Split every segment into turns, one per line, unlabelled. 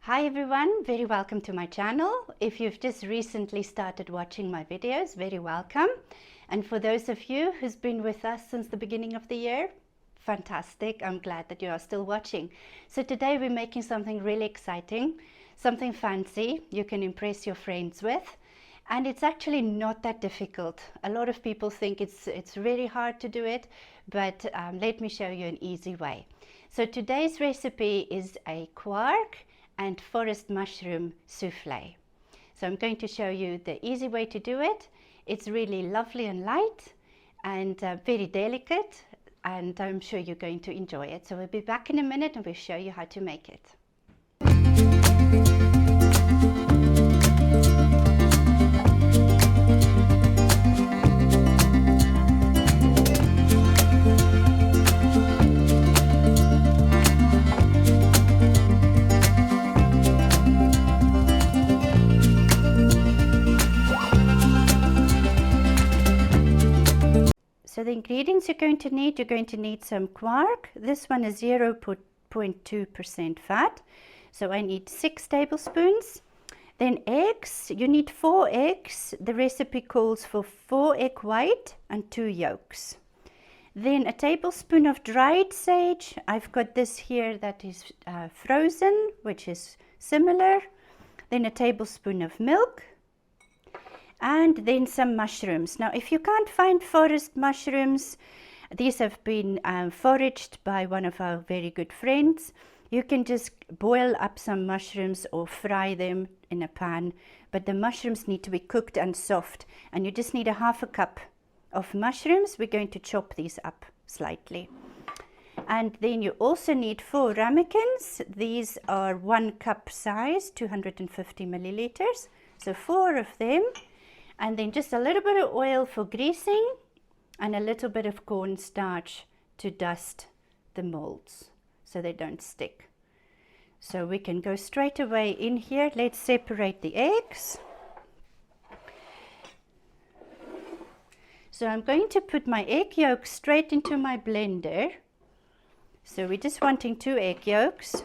Hi everyone, very welcome to my channel. If you've just recently started watching my videos, very welcome. And for those of you who's been with us since the beginning of the year, fantastic. I'm glad that you are still watching. So today we're making something really exciting, something fancy you can impress your friends with. And it's actually not that difficult. A lot of people think it's really hard to do it, but let me show you an easy way. So today's recipe is a quark and forest mushroom souffle. So I'm going to show you the easy way to do it. It's really lovely and light and very delicate, and I'm sure you're going to enjoy it. So we'll be back in a minute and we'll show you how to make it. So the ingredients you're going to need some quark. This one is 0.2% fat. So I need 6 tablespoons. Then eggs, you need 4 eggs. The recipe calls for 4 egg white and 2 yolks. Then a tablespoon of dried sage. I've got this here that is frozen, which is similar. Then a tablespoon of milk. And then some mushrooms. Now, if you can't find forest mushrooms, these have been foraged by one of our very good friends. You can just boil up some mushrooms or fry them in a pan, but the mushrooms need to be cooked and soft, and you just need a half a cup of mushrooms. We're going to chop these up slightly. And then you also need 4 ramekins. These are 1 cup size, 250 milliliters. So 4 of them. And then just a little bit of oil for greasing and a little bit of cornstarch to dust the moulds so they don't stick. So we can go straight away in here. Let's separate the eggs. So I'm going to put my egg yolks straight into my blender. So we're just wanting 2 egg yolks.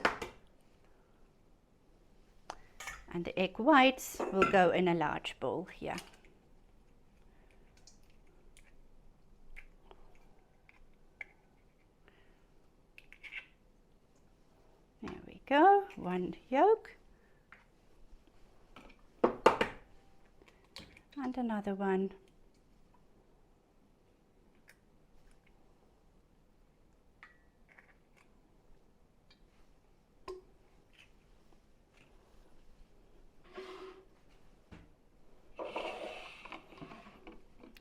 And the egg whites will go in a large bowl here. There we go, 1 yolk and another one.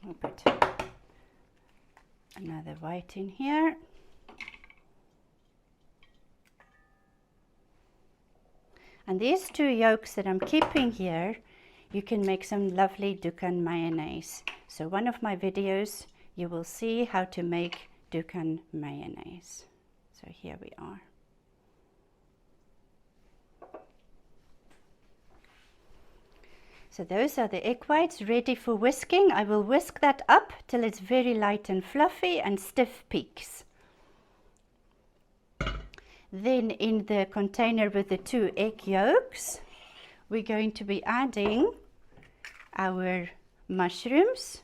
I'll put another white in here. And these 2 yolks that I'm keeping here, you can make some lovely Dukan mayonnaise. So one of my videos, you will see how to make Dukan mayonnaise. So here we are. So those are the egg whites ready for whisking. I will whisk that up till it's very light and fluffy and stiff peaks. Then in the container with the 2 egg yolks, we're going to be adding our mushrooms.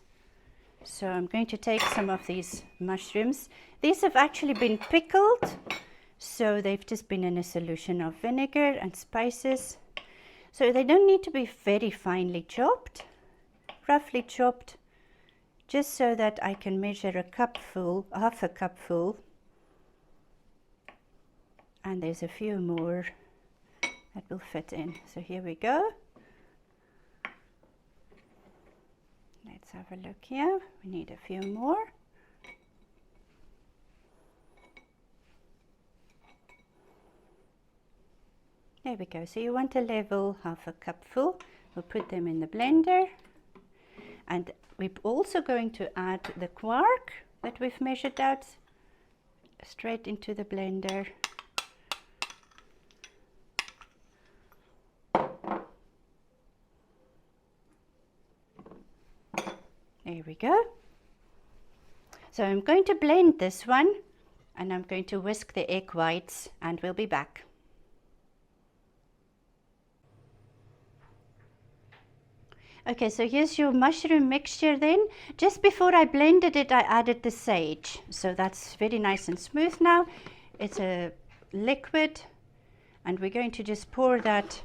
So I'm going to take some of these mushrooms. These have actually been pickled, so they've just been in a solution of vinegar and spices. So they don't need to be very finely chopped, roughly chopped, just so that I can measure a cupful, half a cupful. And there's a few more that will fit in. So here we go. Let's have a look here. We need a few more. There we go. So you want a level half a cupful. We'll put them in the blender. And we're also going to add the quark that we've measured out straight into the blender. There we go. So I'm going to blend this one and I'm going to whisk the egg whites and we'll be back. Okay, so here's your mushroom mixture then. Just before I blended it, I added the sage. So that's very nice and smooth now. It's a liquid, and we're going to just pour that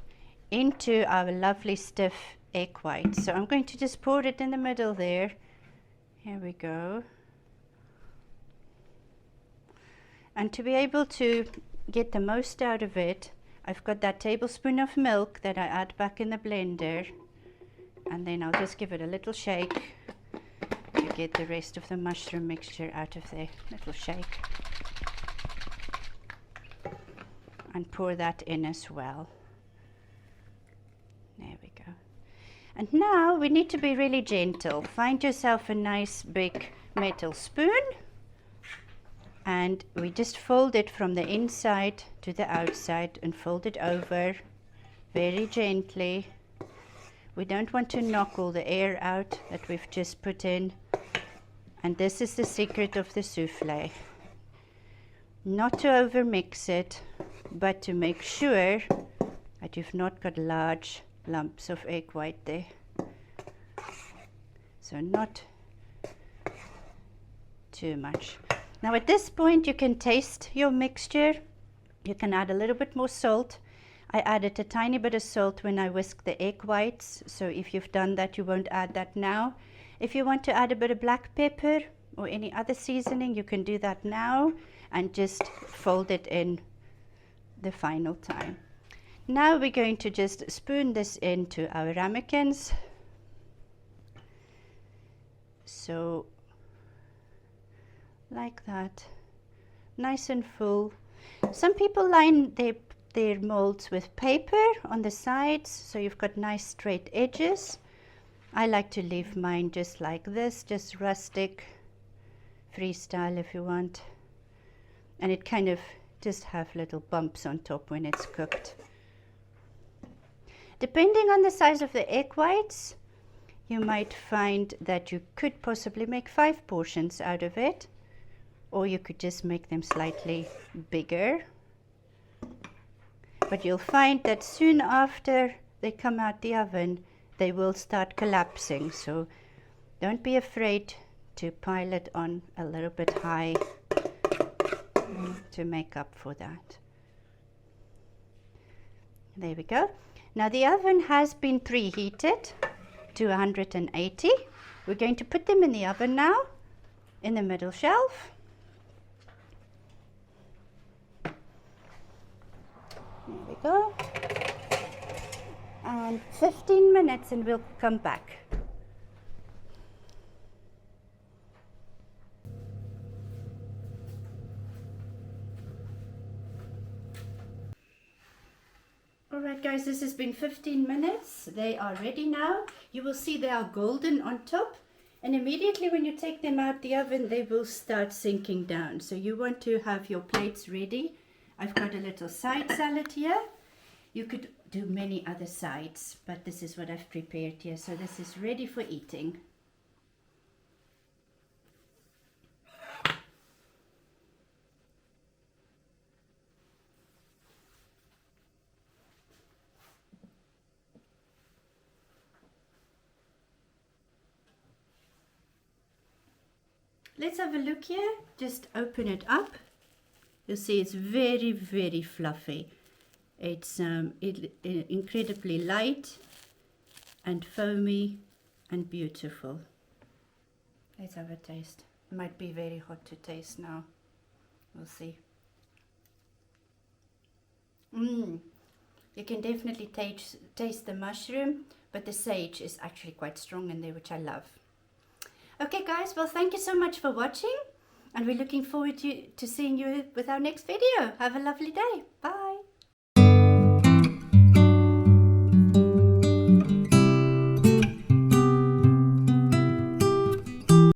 into our lovely stiff egg white. So I'm going to just pour it in the middle there. Here we go. And to be able to get the most out of it, I've got that tablespoon of milk that I add back in the blender. And then I'll just give it a little shake to get the rest of the mushroom mixture out of there. Little shake. And pour that in as well. There we go. And now we need to be really gentle. Find yourself a nice big metal spoon, and we just fold it from the inside to the outside and fold it over very gently. We don't want to knock all the air out that we've just put in. And this is the secret of the souffle. Not to overmix it, but to make sure that you've not got large lumps of egg white there. So not too much. Now at this point you can taste your mixture. You can add a little bit more salt. I added a tiny bit of salt when I whisked the egg whites, so if you've done that, you won't add that now. If you want to add a bit of black pepper or any other seasoning, you can do that now and just fold it in the final time. Now we're going to just spoon this into our ramekins. So like that, nice and full. Some people line their molds with paper on the sides, so you've got nice straight edges. I like to leave mine just like this, just rustic, freestyle if you want. And it kind of just have little bumps on top when it's cooked. Depending on the size of the egg whites, you might find that you could possibly make 5 portions out of it, or you could just make them slightly bigger. But you'll find that soon after they come out the oven, they will start collapsing. So don't be afraid to pile it on a little bit high to make up for that. There we go. Now the oven has been preheated to 180. We're going to put them in the oven now, in the middle shelf. There we go. And 15 minutes and we'll come back. Alright guys, this has been 15 minutes. They are ready now. You will see they are golden on top, and immediately when you take them out the oven, they will start sinking down. So you want to have your plates ready. I've got a little side salad here. You could do many other sides, but this is what I've prepared here. So this is ready for eating. Let's have a look here. Just open it up. You'll see it's very, very fluffy. It's incredibly light and foamy and beautiful. Let's have a taste. It might be very hot to taste now. We'll see. You can definitely taste the mushroom, but the sage is actually quite strong in there, which I love. Okay guys, well thank you so much for watching, and we're looking forward to seeing you with our next video. Have a lovely day. Bye.